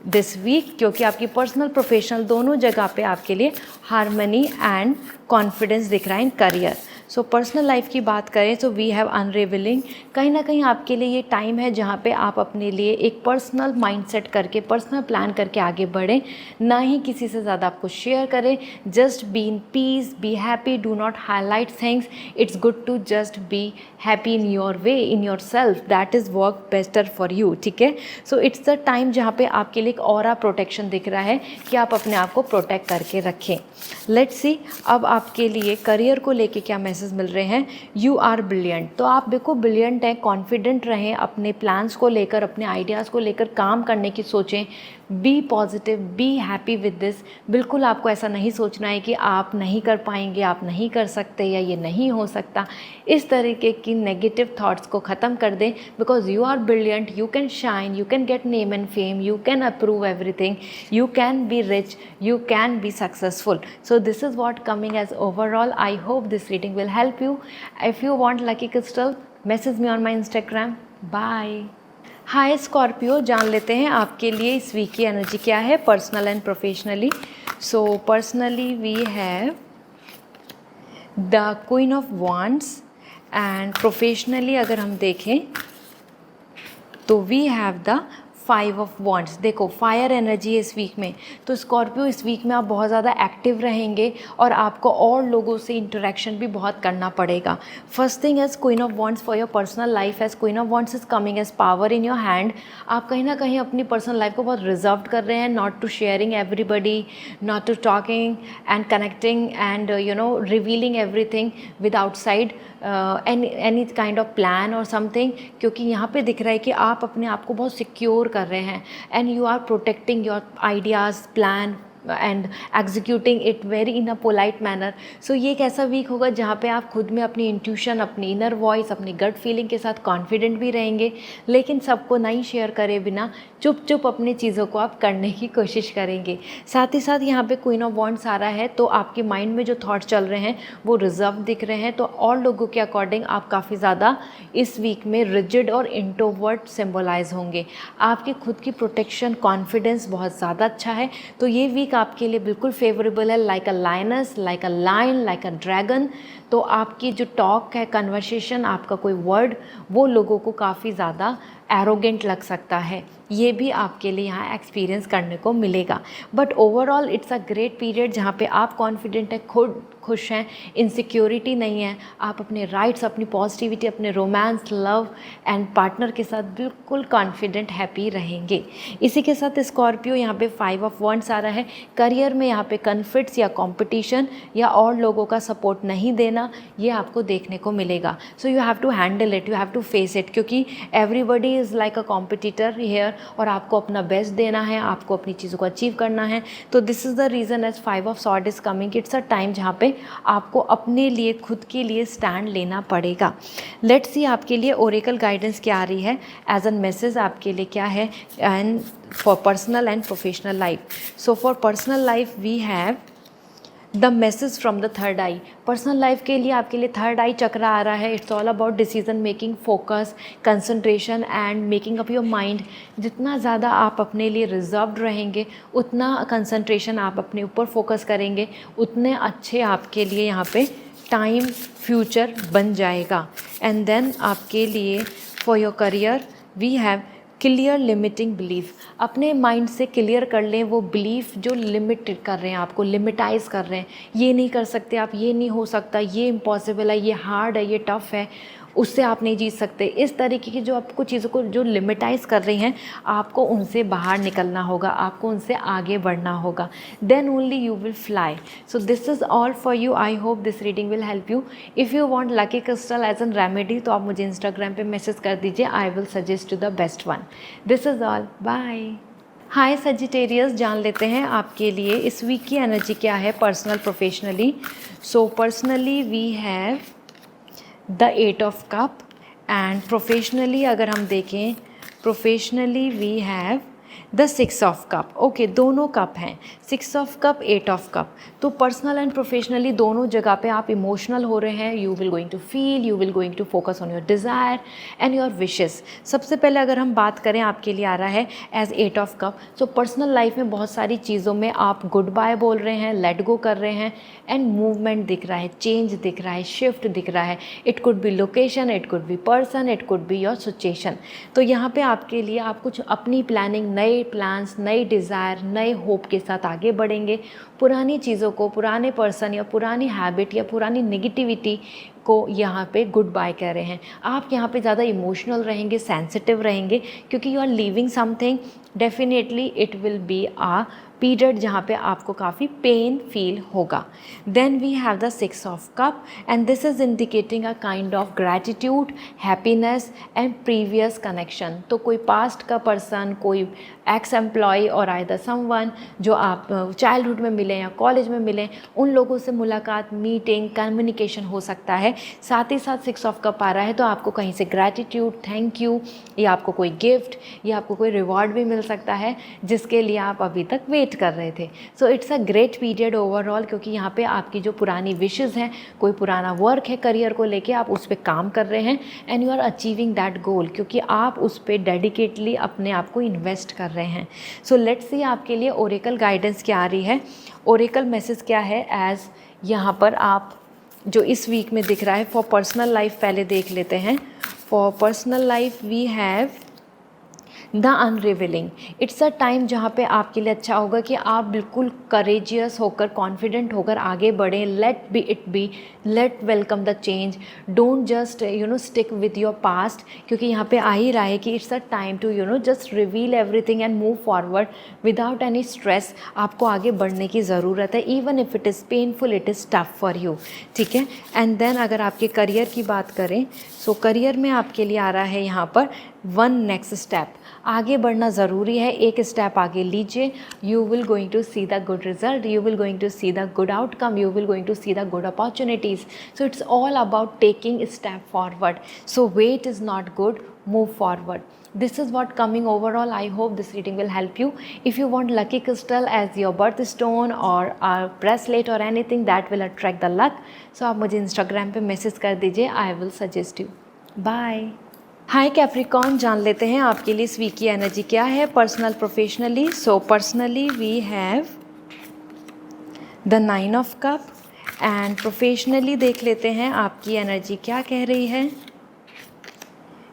A: this week, क्योंकि आपकी पर्सनल प्रोफेशनल दोनों जगह पे आपके लिए हारमनी एंड कॉन्फिडेंस दिख रहा है in career. So personal life की बात करें तो वी हैव अनरेवलिंग। कहीं ना कहीं आपके लिए ये टाइम है जहाँ पे आप अपने लिए एक पर्सनल माइंडसेट करके, पर्सनल प्लान करके आगे बढ़ें, ना ही किसी से ज़्यादा आपको शेयर करें। Just be in peace, be happy, do not highlight things. It's good to just be happy in your way, in your self, that is work better for you, ठीक है। सो इट्स द टाइम जहाँ पे आपके लिए एक ऑरा प्रोटेक्शन दिख रहा है कि आप अपने आप को प्रोटेक्ट करके रखें। लेट्स सी अब आपके लिए करियर को लेके क्या मैसेज मिल रहे हैं। यू आर ब्रिलियंट, तो आप बिल्कुल ब्रिलियंट हैं, कॉन्फिडेंट रहें, अपने प्लान्स को लेकर, अपने आइडियाज़ को लेकर काम करने की सोचें। Be positive, be happy with this. बिल्कुल आपको ऐसा नहीं सोचना है कि आप नहीं कर पाएंगे, आप नहीं कर सकते या ये नहीं हो सकता। इस तरीके की नेगेटिव थॉट्स को ख़त्म कर दें, because you are brilliant, you can shine, you can get name and fame, you can approve everything, you can be rich, you can be successful. So this is what coming as overall. I hope this reading will help you. If you want lucky crystal, message me on my Instagram. Bye. Hi Scorpio, जान लेते हैं आपके लिए इस वीक की एनर्जी क्या है personal and professionally. So personally we have the queen of wands and professionally अगर हम देखें तो we have the 5 of wands. देखो फायर एनर्जी है इस वीक में, तो स्कॉर्पियो इस वीक में आप बहुत ज़्यादा एक्टिव रहेंगे और आपको और लोगों से इंटरेक्शन भी बहुत करना पड़ेगा। First thing as queen of wands for your personal life, as queen of wands is coming as power in your hand. आप कहीं ना कहीं अपनी पर्सनल लाइफ को बहुत रिजर्व कर रहे हैं, not to sharing everybody, not to talking and connecting and revealing everything with outside any kind of plan or something, क्योंकि यहाँ पे दिख रहा है कि आप अपने आप को बहुत सिक्योर कर रहे हैं and you are protecting your ideas, plan and executing it very in a polite manner. So ये एक ऐसा वीक होगा जहाँ पे आप खुद में अपनी इंट्यूशन, अपनी इनर वॉइस, अपनी गट फीलिंग के साथ कॉन्फिडेंट भी रहेंगे, लेकिन सबको नहीं शेयर करे बिना चुप चुप अपनी चीज़ों को आप करने की कोशिश करेंगे। साथ ही साथ यहाँ पे क्वीन ऑफ वॉन्ड्स आ रहा है, तो आपके माइंड में जो थॉट चल रहे हैं वो रिजर्व दिख रहे हैं, तो और लोगों के अकॉर्डिंग आप काफ़ी ज़्यादा इस वीक में रिजिड और इंट्रोवर्ट सिम्बोलाइज होंगे। आपकी खुद की प्रोटेक्शन, कॉन्फिडेंस बहुत ज़्यादा अच्छा है, तो ये वीक आपके लिए बिल्कुल फेवरेबल है। Like a lioness, like a lion, like a dragon. तो आपकी जो टॉक है, कन्वर्सेशन, आपका कोई वर्ड, वो लोगों को काफ़ी ज़्यादा एरोगेंट लग सकता है। ये भी आपके लिए यहाँ एक्सपीरियंस करने को मिलेगा। But overall it's a great period जहाँ पे आप कॉन्फिडेंट है, खुद खुश हैं, इनसिक्योरिटी नहीं है, आप अपने राइट्स, अपनी पॉजिटिविटी, अपने रोमांस, लव एंड पार्टनर के साथ बिल्कुल कॉन्फिडेंट, हैप्पी रहेंगे। इसी के साथ स्कॉर्पियो यहाँ पे 5 ऑफ वॉन्ड्स आ रहा है। करियर में यहाँ पे कन्फ्लिक्ट्स या कंपटीशन या और लोगों का सपोर्ट नहीं देना, ये आपको देखने को मिलेगा। So you have to handle it, you have to face it, क्योंकि everybody is like a competitor here और आपको अपना बेस्ट देना है, आपको अपनी चीज़ों को अचीव करना है। तो this is the reason as 5 of sword is coming. It's a time जहाँ पे आपको अपने लिए, खुद के लिए स्टैंड लेना पड़ेगा। लेट्स सी आपके लिए ओरेकल गाइडेंस क्या आ रही है एज एन मैसेज आपके लिए क्या है and for personal and professional life. So for personal life we have the message from the third eye. Personal life के लिए आपके लिए थर्ड आई चक्र आ रहा है। It's all about decision making, focus, concentration and making up your mind. जितना ज़्यादा आप अपने लिए रिजर्व्ड रहेंगे, उतना कंसंट्रेशन आप अपने ऊपर फोकस करेंगे, उतने अच्छे आपके लिए यहाँ पे टाइम, फ्यूचर बन जाएगा। एंड देन आपके लिए for your career we have clear limiting belief. अपने माइंड से क्लियर कर लें वो बिलीफ जो लिमिट कर रहे हैं, आपको लिमिटाइज कर रहे हैं। ये नहीं कर सकते आप, ये नहीं हो सकता, ये इम्पॉसिबल है, ये हार्ड है, ये टफ़ है, उससे आप नहीं जीत सकते। इस तरीके की जो आपको चीज़ों को जो लिमिटाइज कर रही हैं, आपको उनसे बाहर निकलना होगा, आपको उनसे आगे बढ़ना होगा। Then only you will fly. So this is all for you. I hope this reading will help you. If you want lucky crystal as an remedy तो आप मुझे इंस्टाग्राम पे मैसेज कर दीजिए, I will suggest you the best one. This is all, bye. Hi Sagittarius, जान लेते हैं आपके लिए इस वीक की एनर्जी क्या है personal, professionally. So personally we have the 8 of cup and professionally अगर हम देखें, professionally we have the 6 of cup, okay दोनों कप हैं, 6 ऑफ कप 8 ऑफ कप। तो पर्सनल एंड प्रोफेशनली दोनों जगह पे आप इमोशनल हो रहे हैं, you will going to feel, you will going to focus on your desire and your wishes. सबसे पहले अगर हम बात करें आपके लिए आ रहा है एज 8 ऑफ कप, तो पर्सनल लाइफ में बहुत सारी चीज़ों में आप गुड बाय बोल रहे हैं, लेट गो कर रहे हैं एंड मूवमेंट दिख रहा है, चेंज दिख रहा है, शिफ्ट दिख रहा है। It could B location, it could B person, it could be your situation. तो यहाँ पे आपके लिए आप कुछ अपनी प्लानिंग, नए प्लान्स, नई डिज़ायर, नए होप के साथ आगे बढ़ेंगे। पुरानी चीज़ों को, पुराने पर्सन या पुरानी हैबिट या पुरानी नेगेटिविटी को यहाँ पे गुड बाय कह रहे हैं। आप यहाँ पे ज़्यादा इमोशनल रहेंगे, सेंसिटिव रहेंगे, क्योंकि you are leaving something, definitely it will be a period जहाँ पे आपको काफ़ी पेन फील होगा। Then we have the 6 of cup and this is indicating a kind of gratitude, happiness and previous connection. तो कोई पास्ट का पर्सन, कोई ex employ or either someone जो आप चाइल्डहुड में मिले या कॉलेज में मिले, उन लोगों से मुलाकात, मीटिंग, कम्युनिकेशन हो सकता है। साथ ही साथ 6 ऑफ कप आ रहा है तो आपको कहीं से ग्रैटिट्यूड, थैंक यू, या आपको कोई गिफ्ट या आपको कोई रिवॉर्ड भी मिल सकता है जिसके लिए आप अभी तक वेट कर रहे थे। सो it's a great period overall, क्योंकि यहाँ पे आपकी जो पुरानी विशेज़ हैं, कोई पुराना वर्क है करियर को लेके, आप उस पर काम कर रहे हैं and you are achieving that goal, क्योंकि आप उस पर डेडिकेटली अपने आप को इन्वेस्ट कर रहे हैं। सो लेट्स सी आपके लिए ओरेकल गाइडेंस क्या आ रही है, ओरेकल मैसेज क्या है एज यहाँ पर आप जो इस वीक में दिख रहा है। फॉर पर्सनल लाइफ पहले देख लेते हैं। For personal life we have the unveiling. It's a time जहाँ पे आपके लिए अच्छा होगा कि आप बिल्कुल करेजियस होकर, कॉन्फिडेंट होकर आगे बढ़ें। Let be it be, let welcome the change, don't just stick with your past, क्योंकि यहाँ पे आ ही रहा है कि it's a time to just reveal everything and move forward without any stress. आपको आगे बढ़ने की ज़रूरत है, even if it is painful, it is tough for you, ठीक है। एंड देन अगर आपके करियर की बात करें, सो करियर में आपके लिए आ रहा है यहाँ पर वन नेक्स्ट स्टेप। आगे बढ़ना ज़रूरी है, एक स्टेप आगे लीजिए। You will going to see the good result, you will going to see the good outcome, you will going to see the good opportunities. So it's all about taking step forward. So wait is not good, move forward. This is what coming overall. I hope this reading will help you. If you want lucky crystal as your birthstone or a bracelet or anything that will attract the luck, so आप मुझे Instagram पे मैसेज कर दीजिए, I will suggest you. Bye. Hi Capricorn, जान लेते हैं आपके लिए इस वीक की एनर्जी क्या है, personal professionally. So personally we have the 9 of cup and professionally देख लेते हैं आपकी एनर्जी क्या कह रही है।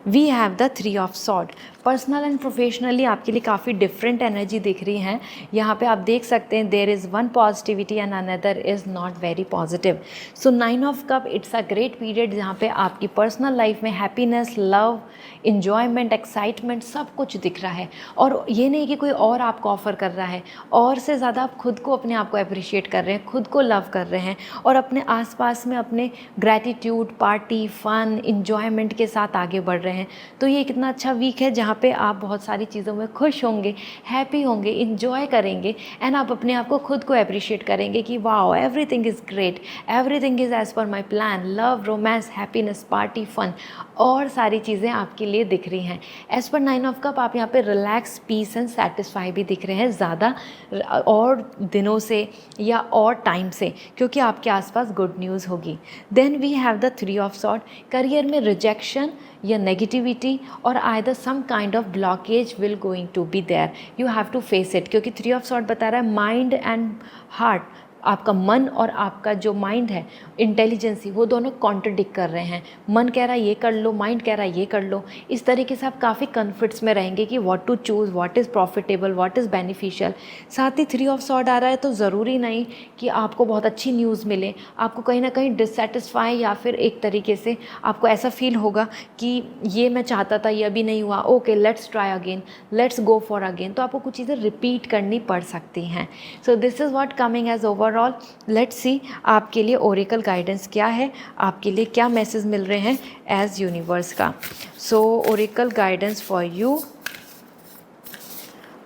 A: We have the 3 of sword. Personal and professionally आपके लिए काफ़ी डिफरेंट एनर्जी दिख रही हैं। यहाँ पे आप देख सकते हैं there is one positivity and another is not very positive. So 9 of cup, it's a great period जहाँ पे आपकी पर्सनल लाइफ में हैप्पीनेस, लव, इन्जॉयमेंट, एक्साइटमेंट सब कुछ दिख रहा है। और ये नहीं कि कोई और आपको ऑफ़र कर रहा है, और से ज़्यादा आप खुद को, अपने आप को अप्रिशिएट कर रहे हैं, खुद को लव कर रहे हैं और अपने आसपास में अपने ग्रैटिट्यूड, पार्टी, फन, इन्जॉयमेंट के साथ आगे बढ़ रहे हैं। तो ये कितना अच्छा वीक है जहाँ पे आप बहुत सारी चीज़ों में खुश होंगे, हैप्पी होंगे, इन्जॉय करेंगे एंड आप अपने आप को खुद को अप्रिशिएट करेंगे कि wow, everything is great, everything is as per my plan, love, romance, happiness, party, fun, और सारी चीज़ें आपके लिए दिख रही हैं। एज़ पर 9 ऑफ कप आप यहाँ पे रिलैक्स, पीस एंड सेटिस्फाई भी दिख रहे हैं ज़्यादा और दिनों से या और टाइम से, क्योंकि आपके आसपास गुड न्यूज़ होगी। Then we have the 3 of sword. Career में रिजेक्शन या नेगेटिविटी और either some kind of blockage will going to be there, you have to face it, क्योंकि 3 ऑफ सॉर्ड बता रहा है माइंड एंड हार्ट, आपका मन और आपका जो माइंड है, इंटेलिजेंसी, वो दोनों कॉन्ट्रडिक्ट कर रहे हैं। मन कह रहा है ये कर लो, माइंड कह रहा है ये कर लो। इस तरीके से आप काफ़ी कन्फ्लिक्ट्स में रहेंगे कि what to choose, what is profitable, what is beneficial. साथ ही 3 ऑफ सॉर्ड आ रहा है तो ज़रूरी नहीं कि आपको बहुत अच्छी न्यूज़ मिले, आपको कहीं ना कहीं डिससेटिस्फाई या फिर एक तरीके से आपको ऐसा फील होगा कि ये मैं चाहता था, ये अभी नहीं हुआ, okay let's try again, let's go for again. तो आपको कुछ चीज़ें रिपीट करनी पड़ सकती हैं। So this is what coming as overall. Let's see आपके लिए ओरेकल गाइडेंस क्या है, आपके लिए क्या मैसेज मिल रहे हैं एज यूनिवर्स का। So oracle guidance for you,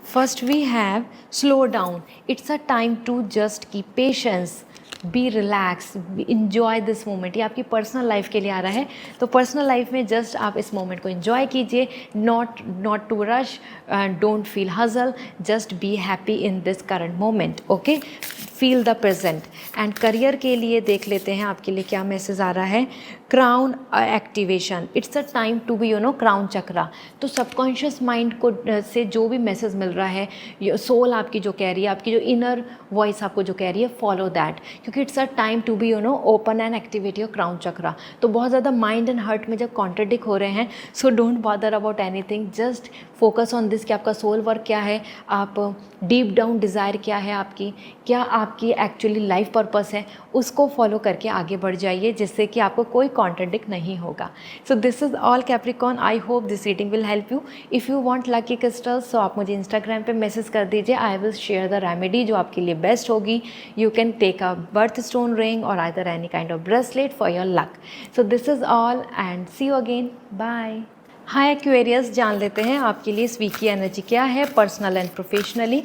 A: first we have slow down. It's a time to just keep patience, be relax, enjoy this moment. ये आपकी पर्सनल लाइफ के लिए आ रहा है, तो पर्सनल लाइफ में जस्ट आप इस मोमेंट को इन्जॉय कीजिए, not to rush, don't feel hassle, just be happy in this current moment, okay, feel the present. And career के लिए देख लेते हैं आपके लिए क्या मैसेज आ रहा है। Crown activation, it's a time to be crown chakra. तो सबकॉन्शियस माइंड को से जो भी मैसेज मिल रहा है, सोल आपकी जो कह रही है, आपकी जो इनर वॉइस आपको जो कह रही है, फॉलो दैट, क्योंकि it's a time to be open and activate your crown chakra. तो बहुत ज़्यादा माइंड एंड हार्ट में जब कॉन्ट्रडिक्ट हो रहे हैं, so don't bother about anything, just focus on this कि आपका सोल वर्क क्या है, आप डीप डाउन डिज़ायर क्या है, आपकी क्या आपकी एक्चुअली लाइफ पर्पस है, उसको फॉलो करके आगे बढ़ जाइए, जिससे कि आपको कोई कॉन्ट्रडिक्ट नहीं होगा। So this is all Capricorn, I hope this reading will help you. If you want lucky crystals, so आप मुझे इंस्टाग्राम पे मैसेज कर दीजिए, I will share the remedy जो आपके लिए बेस्ट होगी। You can take a birth stone ring और either any kind of bracelet for your luck. So this is all and see you again, bye. Hi Aquarius, जान लेते हैं आपके लिए इस वीक की एनर्जी क्या है, पर्सनल एंड प्रोफेशनली।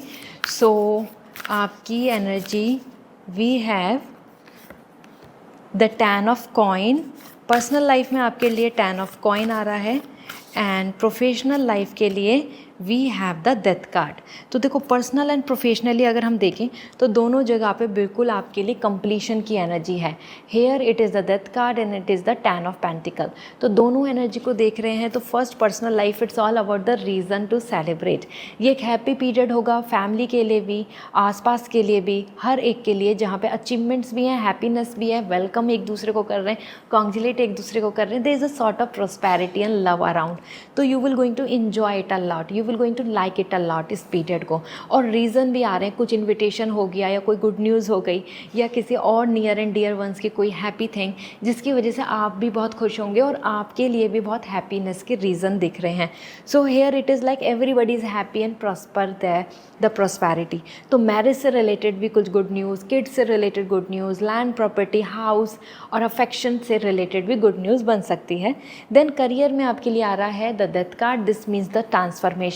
A: सो आपकी energy, we have the 10 of coin. Personal life में आपके लिए 10 ऑफ कॉइन आ रहा है, एंड प्रोफेशनल लाइफ के लिए we have the death card. तो देखो, पर्सनल एंड प्रोफेशनली अगर हम देखें तो दोनों जगह पे बिल्कुल आपके लिए कंप्लीशन की एनर्जी है। Here it is the death card and it is the 10 of pentacle. तो दोनों एनर्जी को देख रहे हैं। तो first, personal life, it's all about the reason to celebrate. ये एक हैप्पी पीरियड होगा फैमिली के लिए भी, आसपास के लिए भी, हर एक के लिए, जहाँ पे अचीवमेंट्स भी हैं, हैप्पीनेस भी है, वेलकम एक दूसरे को कर रहे हैं, कॉन्ग्रेचुलेट एक दूसरे को कर रहे हैं, there is a sort of prosperity and love around. तो you will going to enjoy it a lot, you will going to like it a lot इस पीरियड को। और रीज़न भी आ रहे हैं, कुछ इन्विटेशन हो गया या कोई गुड न्यूज़ हो गई या किसी और नियर एंड डियर वंस की कोई हैप्पी थिंग, जिसकी वजह से आप भी बहुत खुश होंगे और आपके लिए भी बहुत हैप्पीनेस के रीज़न दिख रहे हैं। So here it is like everybody is happy and prosper the prosperity. तो मैरिज से रिलेटेड भी कुछ गुड न्यूज़, किड्स से related good news, land property, house और अफेक्शन से रिलेटेड भी गुड न्यूज़ बन सकती है। देन करियर में आपके लिए आ रहा है the death card. This means the transformation,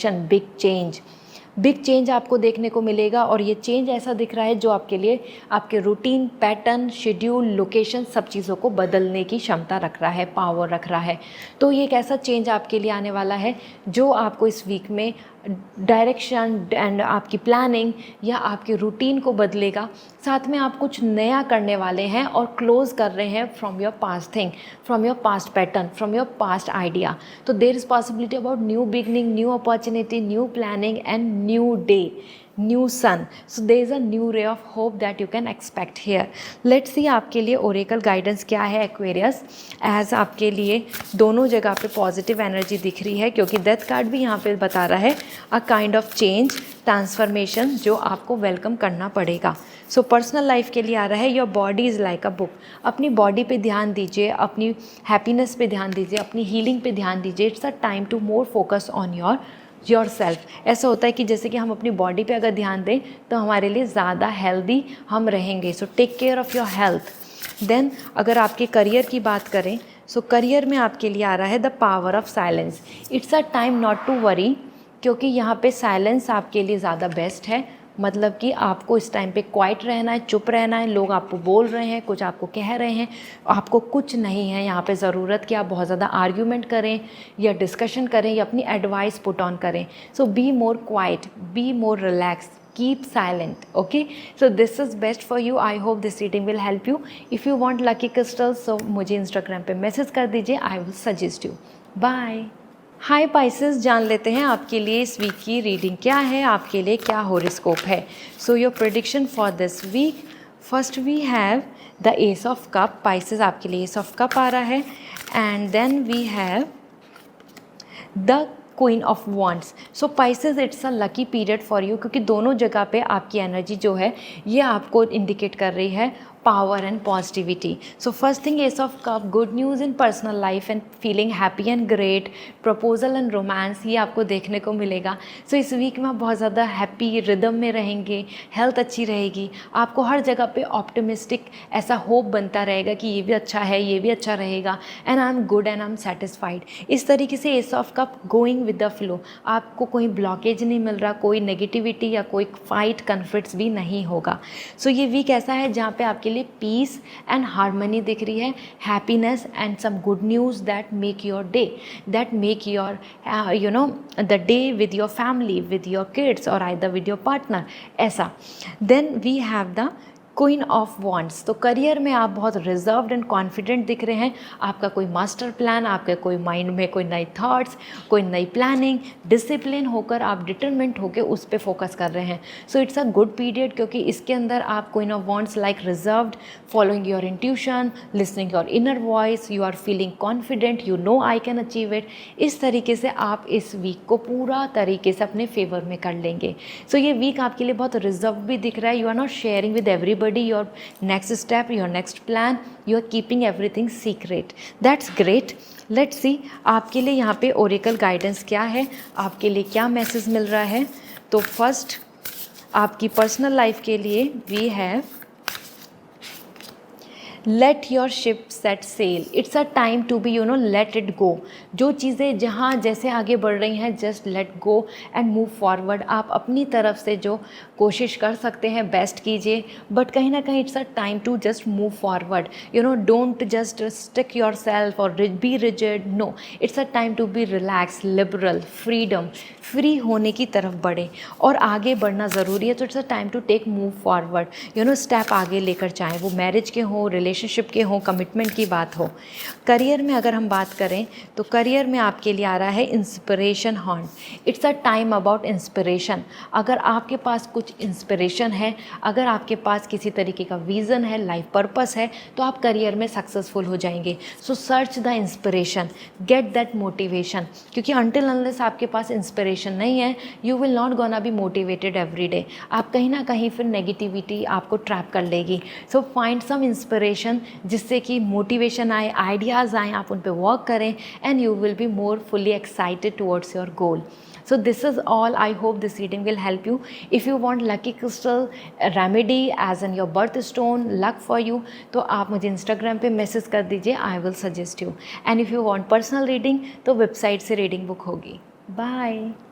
A: big change आपको देखने को मिलेगा। और ये चेंज ऐसा दिख रहा है जो आपके लिए आपके रूटीन, पैटर्न, शेड्यूल, लोकेशन, सब चीज़ों को बदलने की क्षमता रख रहा है, पावर रख रहा है। तो ये एक ऐसा चेंज आपके लिए आने वाला है जो आपको इस वीक में डायरेक्शन एंड आपकी प्लानिंग या आपके रूटीन को बदलेगा। साथ में आप कुछ नया करने वाले हैं और क्लोज कर रहे हैं from your past thing, from your past pattern, from your past idea. तो there is possibility about new beginning, new opportunity, new planning and new day, new sun. So there is a new ray of hope that you can expect here. Let's see आपके लिए ओरेकल गाइडेंस क्या है एक्वेरियस। एज आपके लिए दोनों जगह पे पॉजिटिव एनर्जी दिख रही है, क्योंकि डेथ कार्ड भी यहाँ पे बता रहा है a kind of change, transformation जो आपको वेलकम करना पड़ेगा। सो पर्सनल लाइफ के लिए आ रहा है your body is like a book. अपनी बॉडी पे ध्यान दीजिए, अपनी हैप्पीनेस पे ध्यान दीजिए, अपनी हीलिंग पे ध्यान दीजिए। It's a time to more focus on your self. ऐसा होता है कि जैसे कि हम अपनी बॉडी पे अगर ध्यान दें तो हमारे लिए ज़्यादा हेल्दी हम रहेंगे। So take care of your health. Then अगर आपके करियर की बात करें, सो करियर में आपके लिए आ रहा है the power of silence. It's a time not to worry, क्योंकि यहाँ पे साइलेंस आपके लिए ज़्यादा बेस्ट है। मतलब कि आपको इस टाइम पे क्वाइट रहना है, चुप रहना है। लोग आपको बोल रहे हैं, कुछ आपको कह रहे हैं, आपको कुछ नहीं है यहाँ पे ज़रूरत कि आप बहुत ज़्यादा आर्ग्यूमेंट करें या डिस्कशन करें या अपनी एडवाइस पुट ऑन करें। So be more quiet, be more relax, keep silent, okay? So this is best for you. I hope this reading will help you. If you want lucky crystals, so मुझे Instagram पे मैसेज कर दीजिए, I will suggest you. Bye. Hi Pisces, जान लेते हैं आपके लिए इस वीक की रीडिंग क्या है, आपके लिए क्या हॉरोस्कोप है। So your prediction for this week, first we have the ace of cup. Pisces आपके लिए एस ऑफ कप आ रहा है, and then we have the queen of wands. So Pisces, it's a lucky period for you, क्योंकि दोनों जगह पे आपकी एनर्जी जो है ये आपको इंडिकेट कर रही है power and positivity. So first thing, S of cup, good news in personal life and feeling happy and great, proposal and romance, ये आपको देखने को मिलेगा। सो इस वीक में आप बहुत ज़्यादा हैप्पी रिदम में रहेंगे, हेल्थ अच्छी रहेगी, आपको हर जगह पे ऑप्टिमिस्टिक ऐसा होप बनता रहेगा कि ये भी अच्छा है, ये भी अच्छा रहेगा, and I am good and I am satisfied. इस तरीके से S of cup, going with the flow, आपको कोई ब्लॉकेज नहीं मिल रहा, कोई नेगेटिविटी या कोई फाइट कन्फ्लिक्ट्स भी नहीं होगा। सो ये वीक ऐसा है जहाँ पे आपके आपके लिए पीस एंड हार्मनी दिख रही है, happiness and some good news that make your day, that make your the day with your family, with your kids or either with your partner, ऐसा। Then we have the queen of wands. तो करियर में आप बहुत रिजर्व्ड एंड कॉन्फिडेंट दिख रहे हैं, आपका कोई मास्टर प्लान, आपके कोई माइंड में कोई नई थॉट्स, कोई नई प्लानिंग, डिसिप्लिन होकर आप डिटरमेंट होकर उस पर फोकस कर रहे हैं। So it's a good period, क्योंकि इसके अंदर आप queen of wands like reserved, following your intuition, listening your inner voice, you are feeling confident, you know I can achieve it. इस तरीके से आप इस वीक को पूरा तरीके से अपने फेवर में कर लेंगे। सो ये वीक आपके लिए बहुत रिजर्व भी दिख रहा है, you are not sharing with everybody your next step, your next plan, you are keeping everything secret. That's great. Let's see आपके लिए यहाँ पे ओरेकल गाइडेंस क्या है, आपके लिए क्या मैसेज मिल रहा है। तो फर्स्ट आपकी पर्सनल लाइफ के लिए we have let your ship set sail, it's a time to be let it go. जो चीज़ें जहाँ जैसे आगे बढ़ रही हैं, just let go and move forward. आप अपनी तरफ से जो कोशिश कर सकते हैं बेस्ट कीजिए, बट कहीं ना कहीं it's a time to just move forward, don't just stick your self और be rigid, no, it's a time to be relax, liberal, freedom, free होने की तरफ बढ़े और आगे बढ़ना ज़रूरी है। तो it's a time to take move forward, step आगे लेकर, चाहे वो मैरिज के हों, रिलेशनशिप के हों, कमिटमेंट की बात हो। करियर में अगर हम बात करें तो करियर में आपके लिए आ रहा है inspiration horn. It's a time about inspiration. अगर आपके पास कुछ इंस्पिरेशन है, अगर आपके पास किसी तरीके का विज़न है, लाइफ पर्पस है, तो आप करियर में सक्सेसफुल हो जाएंगे। सो search the inspiration, get that motivation, क्योंकि अनटिल अनलेस आपके पास इंस्पिरेशन नहीं है, you will not gonna be motivated every day. आप कहीं ना कहीं फिर नेगेटिविटी आपको ट्रैप कर लेगी। सो फाइंड सम इंस्पिरेशन, जिससे कि मोटिवेशन आए, आइडियाज़ आएँ, आप उन पर वर्क करें and you will be more fully excited towards your goal. So this is all. I hope this reading will help you. If you want lucky crystal remedy as in your birthstone luck for you, तो आप मुझे Instagram पे मैसेज कर दीजिए, I will suggest you. And if you want personal reading, तो वेबसाइट से रीडिंग बुक होगी. Bye.